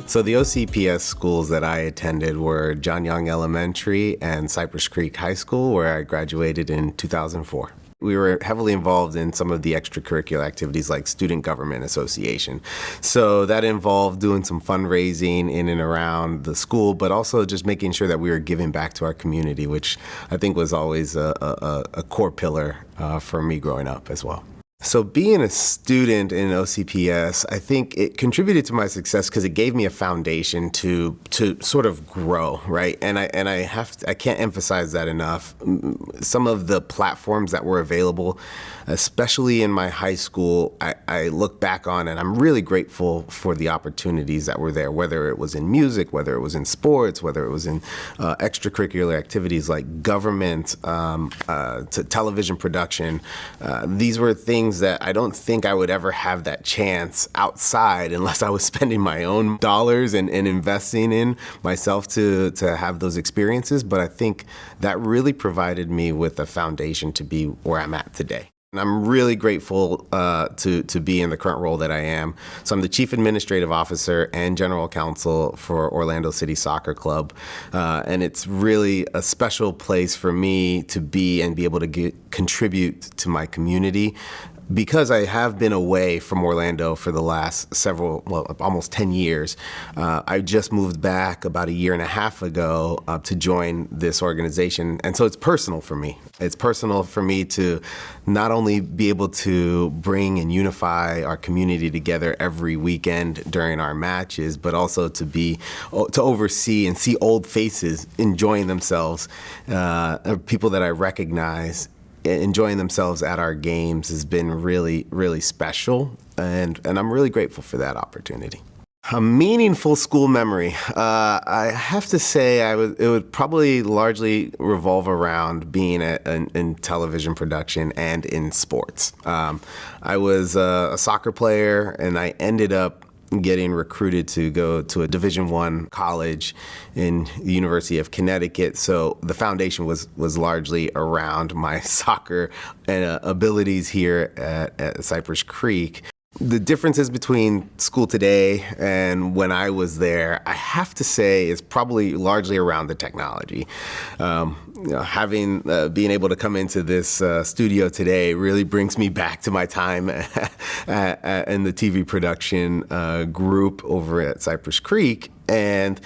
So the OCPS schools that I attended were John Young Elementary and Cypress Creek High School, where I graduated in 2004. We were heavily involved in some of the extracurricular activities like Student Government Association. So that involved doing some fundraising in and around the school, but also just making sure that we were giving back to our community, which I think was always a core pillar for me growing up as well. So being a student in OCPS, I think it contributed to my success because it gave me a foundation to sort of grow, right? And I can't emphasize that enough. Some of the platforms that were available, especially in my high school, I look back on and I'm really grateful for the opportunities that were there, whether it was in music, whether it was in sports, whether it was in extracurricular activities like government, to television production. These were things that I don't think I would ever have that chance outside unless I was spending my own dollars and investing in myself to have those experiences. But I think that really provided me with a foundation to be where I'm at today. And I'm really grateful to be in the current role that I am. So I'm the Chief Administrative Officer and General Counsel for Orlando City Soccer Club. And it's really a special place for me to be and be able to contribute to my community. Because I have been away from Orlando for the last almost 10 years, I just moved back about a year and a half ago to join this organization. And so it's personal for me. It's personal for me to not only be able to bring and unify our community together every weekend during our matches, but also to oversee and see old faces enjoying themselves, people that I recognize enjoying themselves at our games has been really, really special, and I'm really grateful for that opportunity. A meaningful school memory. I have to say it would probably largely revolve around being in television production and in sports. I was a soccer player, and I ended up getting recruited to go to a Division I college in the University of Connecticut. So the foundation was largely around my soccer abilities here at Cypress Creek. The differences between school today and when I was there, I have to say, is probably largely around the technology. Being able to come into this studio today really brings me back to my time in the TV production group over at Cypress Creek. And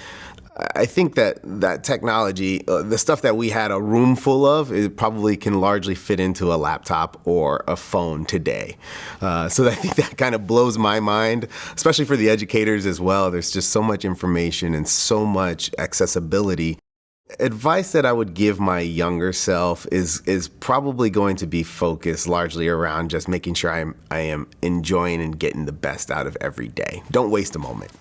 I think that technology, the stuff that we had a room full of, it probably can largely fit into a laptop or a phone today. So I think that kind of blows my mind, especially for the educators as well. There's just so much information and so much accessibility. Advice that I would give my younger self is probably going to be focused largely around just making sure I am enjoying and getting the best out of every day. Don't waste a moment.